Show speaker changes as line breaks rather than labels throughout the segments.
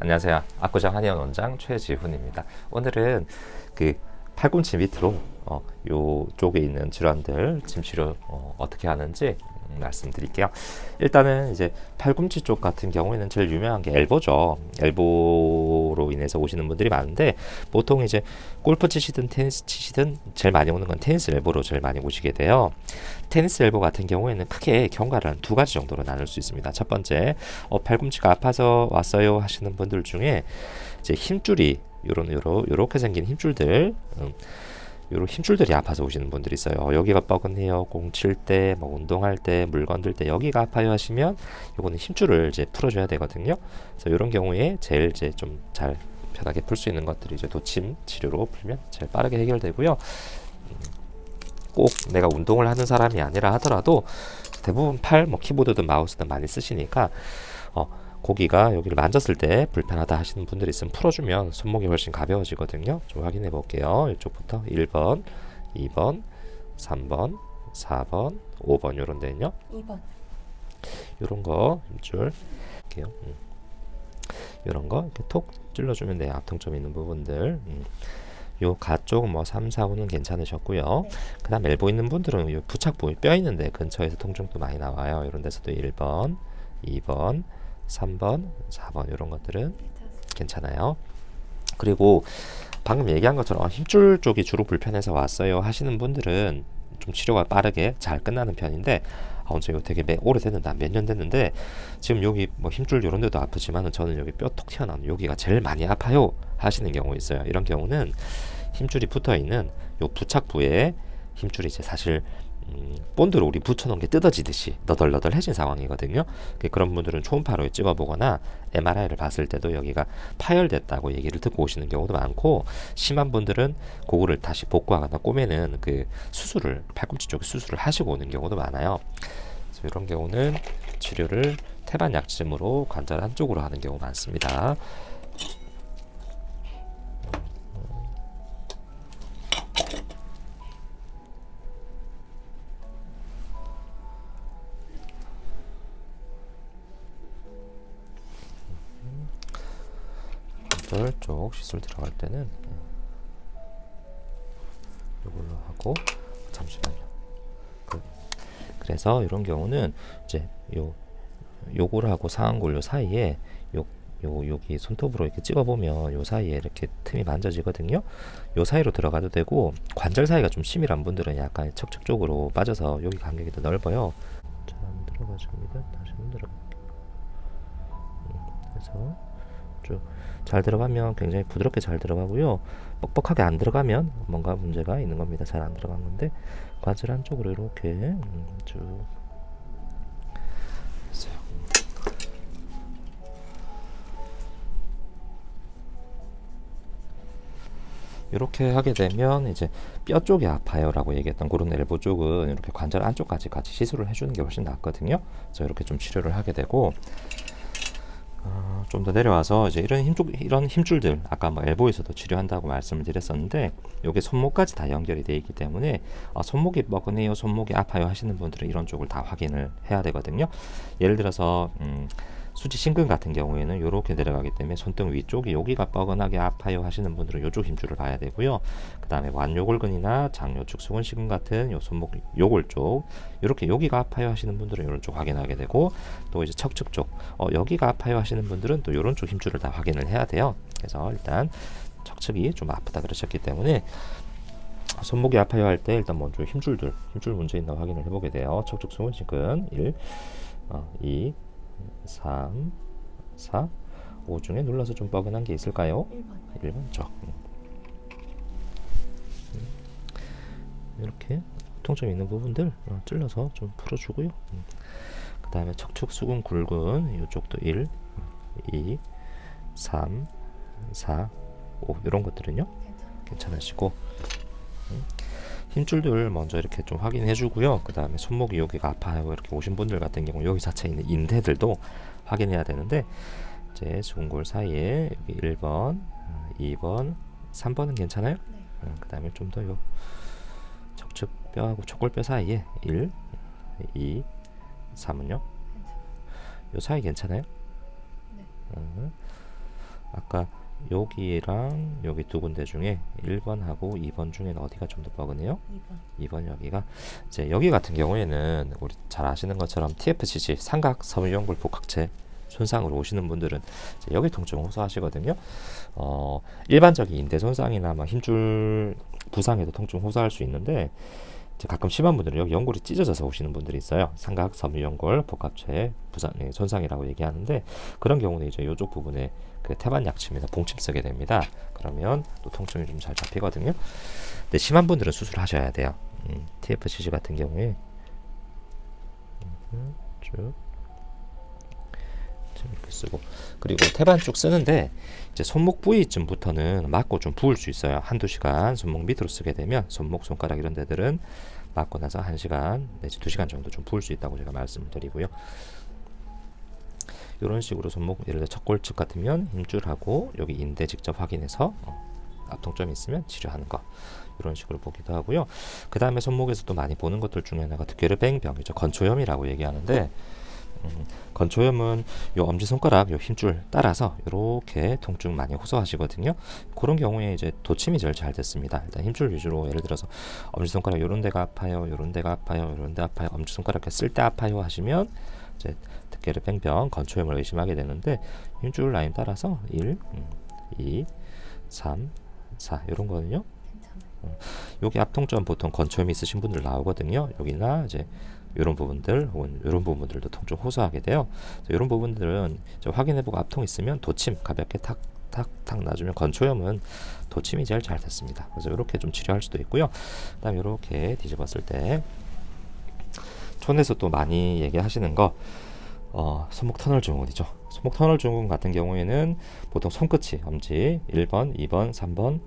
안녕하세요. 압구정 한의원 원장 최지훈입니다. 오늘은 그 팔꿈치 밑으로 요쪽에 있는 질환들 침 치료 어떻게 하는지 말씀드릴게요. 일단은 이제 팔꿈치 쪽 같은 경우에는 제일 유명한 게 엘보죠. 엘보로 인해서 오시는 분들이 많은데 보통 이제 골프 치시든 테니스 치시든 제일 많이 오는 건 테니스 엘보로 제일 많이 오시게 돼요. 테니스 엘보 같은 경우에는 크게 경과를 한 두 가지 정도로 나눌 수 있습니다. 첫 번째, 팔꿈치가 아파서 왔어요 하시는 분들 중에 이제 힘줄이 요렇게 생긴 힘줄들, 요런 힘줄들이 아파서 오시는 분들이 있어요. 여기가 뻐근해요. 공 칠 때, 뭐 운동할 때, 물 건들 때 여기가 아파요 하시면 요거는 힘줄을 이제 풀어줘야 되거든요. 그래서 이런 경우에 제일 이제 좀 잘 편하게 풀 수 있는 것들이 이제 도침 치료로 풀면 제일 빠르게 해결되고요. 꼭 내가 운동을 하는 사람이 아니라 하더라도 대부분 팔, 뭐 키보드든 마우스든 많이 쓰시니까 고기가 여기를 만졌을 때 불편하다 하시는 분들이 있으면 풀어주면 손목이 훨씬 가벼워지거든요. 좀 확인해 볼게요. 이쪽부터 1번, 2번, 3번, 4번, 5번 요런 데는요.
2번.
요런 거 힘줄 할게요. 요런 거 이렇게 톡 찔러주면 돼요. 앞통점 있는 부분들. 요 가쪽 뭐 3, 4, 5는 괜찮으셨고요.
네.
그 다음 엘보 있는 분들은 요 부착 부위 뼈 있는데 근처에서 통증도 많이 나와요. 이런 데서도 1번, 2번, 3번, 4번 이런 것들은 괜찮아요. 그리고 방금 얘기한 것처럼 힘줄 쪽이 주로 불편해서 왔어요 하시는 분들은 좀 치료가 빠르게 잘 끝나는 편인데 이거 되게 오래됐는데 몇 년 됐는데 지금 여기 뭐 힘줄 이런 데도 아프지만은 저는 여기 뼈 톡 튀어나온 여기가 제일 많이 아파요 하시는 경우 있어요. 이런 경우는 힘줄이 붙어 있는 요 부착부에 힘줄이 이제 사실 본드로 우리 붙여놓은 게 뜯어지듯이 너덜너덜해진 상황이거든요. 그런 분들은 초음파로 찍어보거나 MRI를 봤을 때도 여기가 파열됐다고 얘기를 듣고 오시는 경우도 많고, 심한 분들은 그거를 다시 복구하거나 꼬매는 그 수술을, 팔꿈치 쪽에 수술을 하시고 오는 경우도 많아요. 그래서 이런 경우는 치료를 태반 약침으로 관절 한쪽으로 하는 경우 많습니다. 관절 쪽 시술 들어갈 때는 이걸로 하고, 잠시만요. 그래서 이런 경우는 이제 요걸 하고 상완골 사이에 여기 손톱으로 이렇게 찍어보면 요 사이에 이렇게 틈이 만져지거든요. 요 사이로 들어가도 되고, 관절 사이가 좀 치밀한 분들은 약간 척척 쪽으로 빠져서 여기 간격이 더 넓어요. 잘 안 들어가집니다. 다시 한번 들어갈게요. 그래서 쭉 잘 들어가면 굉장히 부드럽게 잘 들어가고요. 뻑뻑하게 안 들어가면 뭔가 문제가 있는 겁니다. 잘 안 들어간 건데, 관절 한쪽으로 이렇게 쭉 했어요. 이렇게 하게 되면 이제 뼈 쪽이 아파요라고 얘기했던 그런 엘보 쪽은 이렇게 관절 안쪽까지 같이 시술을 해주는 게 훨씬 낫거든요. 그래서 이렇게 좀 치료를 하게 되고, 좀 더 내려와서 이제 이런 힘줄들, 아까 뭐 엘보에서도 치료한다고 말씀을 드렸었는데, 요게 손목까지 다 연결이 되어 있기 때문에 손목이 뻐근해요, 손목이 아파요 하시는 분들은 이런 쪽을 다 확인을 해야 되거든요. 예를 들어서 수지 심근 같은 경우에는 이렇게 내려가기 때문에 손등 위쪽이 여기가 뻐근하게 아파요 하시는 분들은 이쪽 힘줄을 봐야 되고요. 그 다음에 완요골근이나 장요축 수근시근 같은 요 손목 요골 쪽, 이렇게 여기가 아파요 하시는 분들은 이런 쪽 확인하게 되고, 또 이제 척측 쪽 여기가 아파요 하시는 분들은 또 이런 쪽 힘줄을 다 확인을 해야 돼요. 그래서 일단 척측이 좀 아프다 그러셨기 때문에 손목이 아파요 할 때 일단 먼저 힘줄 문제 있나 확인을 해보게 돼요. 척측 수근시근 1, 2, 3, 4, 5 중에 눌러서 좀 뻐근한 게 있을까요? 1번 쪽. 이렇게 통증 있는 부분들 찔러서 좀 풀어주고요. 그 다음에 척추 수근 굵은 이쪽도 1, 2, 3, 4, 5 이런 것들은요 괜찮으시고, 힘줄들 먼저 이렇게 좀 확인해 주고요. 그 다음에 손목이 여기가 아파요 이렇게 오신 분들 같은 경우 여기 자체에 있는 인대들도 확인해야 되는데, 이제 수근골 사이에 여기 1번, 2번, 3번은 괜찮아요?
네.
그 다음에 좀 더 요 척측 뼈하고 척골뼈 사이에 1, 2, 3은요? 요 사이 괜찮아요?
네.
아까 여기랑 여기 두 군데 중에 1번하고 2번 중에는 어디가 좀 더 뻐근해요? 2번 여기가. 이제 여기 같은 경우에는 우리 잘 아시는 것처럼 TFCG 삼각 섬유연골 복합체 손상으로 오시는 분들은 이제 여기 통증 호소하시거든요. 일반적인 인대 손상이나 막 힘줄 부상에도 통증 호소할 수 있는데 이제 가끔 심한 분들은 여기 연골이 찢어져서 오시는 분들이 있어요. 삼각 섬유연골 복합체 부상 손상이라고 얘기하는데 그런 경우는 이제 이쪽 부분에 그 태반 약침이나 봉침 쓰게 됩니다. 그러면 또 통증이 좀 잘 잡히거든요. 근데 심한 분들은 수술하셔야 돼요. TFCG 같은 경우에 쭉 이렇게 쓰고 그리고 태반 쭉 쓰는데 이제 손목 부위쯤부터는 맞고 좀 부을 수 있어요. 한두 시간 손목 밑으로 쓰게 되면 손목 손가락 이런 데들은 맞고 나서 1시간 내지 2시간 정도 좀 부을 수 있다고 제가 말씀을 드리고요. 이런 식으로 손목 예를 들어 척골측 같으면 힘줄하고 여기 인대 직접 확인해서 압통점이 있으면 치료하는 거 이런 식으로 보기도 하고요. 그 다음에 손목에서 또 많이 보는 것들 중에 하나가 득게르뱅병이죠. 건초염이라고 얘기하는데 건초염은 요 엄지손가락 요 힘줄 따라서 이렇게 통증 많이 호소하시거든요. 그런 경우에 이제 도침이 제일 잘 됐습니다. 일단 힘줄 위주로 예를 들어서 엄지손가락 요런 데가 아파요, 요런 데가 아파요, 요런 데 아파요, 엄지손가락 쓸 때 아파요 하시면 이제 득게르뱅병 건초염을 의심하게 되는데 힘줄 라인 따라서 1, 2, 3, 4 이런 거는요. 여기 압통점 보통 건초염이 있으신 분들 나오거든요. 여기나 이제 이런 부분들 혹은 이런 부분들도 통증 호소하게 돼요. 이런 부분들은 확인해보고 압통 있으면 도침 가볍게 탁탁탁 놔주면 건초염은 도침이 제일 잘 됐습니다. 그래서 이렇게 좀 치료할 수도 있고요. 그다음 이렇게 뒤집었을 때 촌에서 또 많이 얘기하시는 거 손목 터널 증후군이죠. 손목 터널 증후군 같은 경우에는 보통 손끝이 엄지 1번, 2번, 3번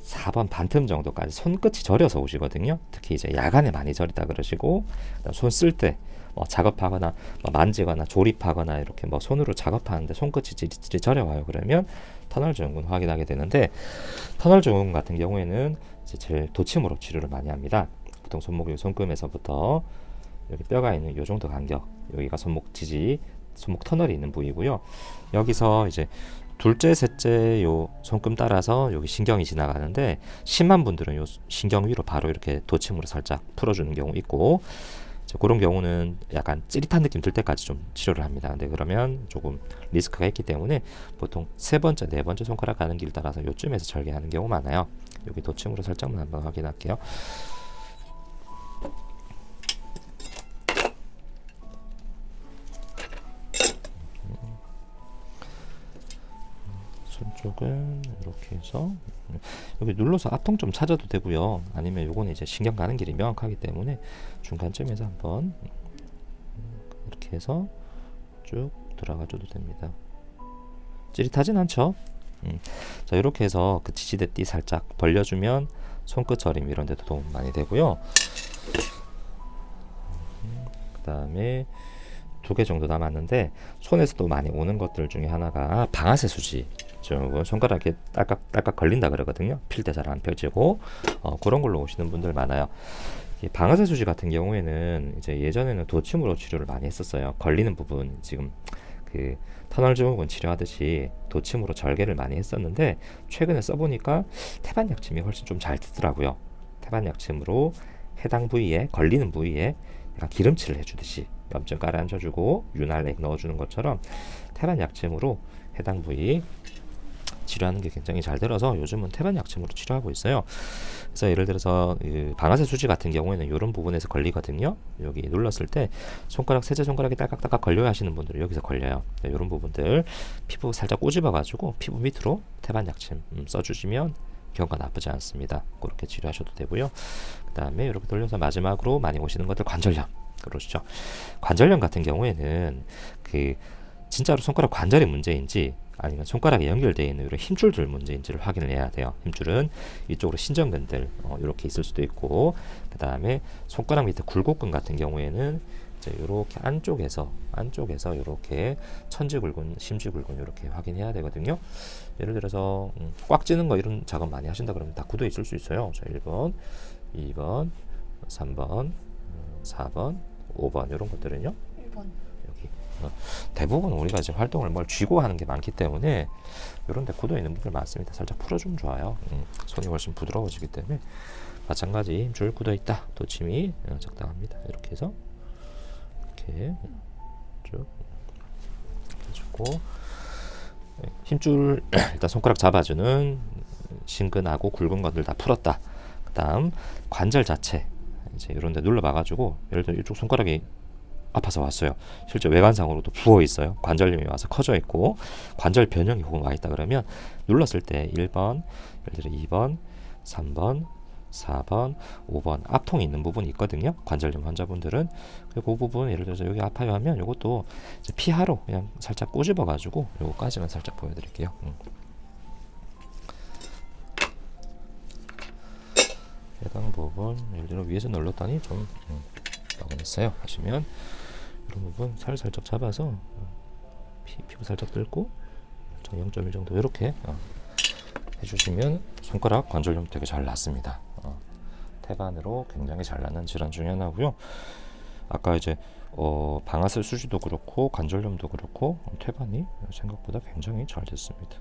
4번 반틈 정도까지 손끝이 저려서 오시거든요. 특히 이제 야간에 많이 저리다 그러시고 손 쓸 때 작업하거나 만지거나 조립하거나 이렇게 손으로 작업하는데 손끝이 지리지리 저려와요. 그러면 터널 증후군 확인하게 되는데 터널 증후군 같은 경우에는 이제 제일 도침으로 치료를 많이 합니다. 보통 손목 손금에서부터 여기 뼈가 있는 요 정도 간격 여기가 손목 지지 손목 터널이 있는 부위고요. 여기서 이제 둘째, 셋째 요 손금 따라서 여기 신경이 지나가는데 심한 분들은 요 신경 위로 바로 이렇게 도침으로 살짝 풀어주는 경우 있고 그런 경우는 약간 찌릿한 느낌 들 때까지 좀 치료를 합니다. 근데 그러면 조금 리스크가 있기 때문에 보통 세 번째, 네 번째 손가락 가는 길 따라서 요쯤에서 절개하는 경우 많아요. 여기 도침으로 살짝만 한번 확인할게요. 쪽은 이렇게 해서 여기 눌러서 압통점 찾아도 되고요. 아니면 요거는 이제 신경 가는 길이 명확하기 때문에 중간쯤에서 한번 이렇게 해서 쭉 들어가 줘도 됩니다. 찌릿하진 않죠? 자 이렇게 해서 그 지지대 띠 살짝 벌려주면 손끝 저림 이런 데도 도움 많이 되고요. 그 다음에 2개 정도 남았는데 손에서도 많이 오는 것들 중에 하나가 방아쇠 수지. 손가락에 딸깍딸깍 걸린다 그러거든요. 필 때 잘 안 펴지고 그런 걸로 오시는 분들 많아요. 이 방아쇠 수지 같은 경우에는 이제 예전에는 도침으로 치료를 많이 했었어요. 걸리는 부분 지금 그 터널 증후군 치료하듯이 도침으로 절개를 많이 했었는데 최근에 써보니까 태반 약침이 훨씬 좀 잘 되더라고요. 태반 약침으로 해당 부위에 걸리는 부위에 약간 기름칠을 해주듯이 염증 깔아앉혀주고 윤활액 넣어주는 것처럼 태반 약침으로 해당 부위 치료하는 게 굉장히 잘 들어서 요즘은 태반 약침으로 치료하고 있어요. 그래서 예를 들어서 방아쇠 수지 같은 경우에는 이런 부분에서 걸리거든요. 여기 눌렀을 때 손가락 세제 손가락이 딸깍딸깍 걸려야 하시는 분들은 여기서 걸려요. 이런 부분들 피부 살짝 꼬집어 가지고 피부 밑으로 태반 약침 써주시면 경과 나쁘지 않습니다. 그렇게 치료하셔도 되고요. 그 다음에 이렇게 돌려서 마지막으로 많이 오시는 것들 관절염 그러시죠. 관절염 같은 경우에는 진짜로 손가락 관절의 문제인지 아니면 손가락에 연결되어 있는 이런 힘줄들 문제인지를 확인을 해야 돼요. 힘줄은 이쪽으로 신전근들 이렇게 있을 수도 있고 그 다음에 손가락 밑에 굴곡근 같은 경우에는 이제 이렇게 안쪽에서 이렇게 천지굴근, 심지굴근 이렇게 확인해야 되거든요. 예를 들어서 꽉 찌는 거 이런 작업 많이 하신다 그러면 다 굳어 있을 수 있어요. 자, 1번, 2번, 3번, 4번, 5번 이런 것들은요.
1번.
여기 대부분 우리가 지금 활동을 뭘 쥐고 하는 게 많기 때문에 이런 데 굳어 있는 부분이 많습니다. 살짝 풀어주면 좋아요. 손이 훨씬 부드러워지기 때문에. 마찬가지 힘줄 굳어 있다. 도침이 적당합니다. 이렇게 해서 이렇게 쭉 해주고, 힘줄 일단 손가락 잡아주는 신근하고 굵은 것들 다 풀었다. 그다음 관절 자체 이제 이런 데 눌러봐가지고, 예를 들어 이쪽 손가락이 아파서 왔어요. 실제 외관상으로도 부어 있어요. 관절염이 와서 커져 있고 관절 변형이 혹은 와 있다 그러면 눌렀을 때 1번, 예를 들어 2번, 3번, 4번, 5번 앞통이 있는 부분이 있거든요. 관절염 환자분들은. 그리고 그 부분 예를 들어서 여기 아파요 하면 이것도 피하로 그냥 살짝 꼬집어 가지고 요거까지만 살짝 보여드릴게요. 해당 부분 예를 들어 위에서 눌렀더니 좀 나오겠어요 하시면 이런 부분 살짝 잡아서 피부 살짝 뜰고 0.1 정도 이렇게 해주시면 손가락 관절염 되게 잘 낫습니다. 태반으로 굉장히 잘 낫는 질환 중에 하나고요. 아까 이제 방아쇠 수지도 그렇고 관절염도 그렇고 퇴반이 생각보다 굉장히 잘 됐습니다.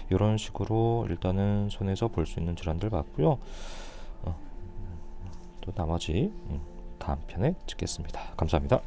이런 식으로 일단은 손에서 볼 수 있는 질환들 봤고요. 또 나머지 다음 편에 찍겠습니다. 감사합니다.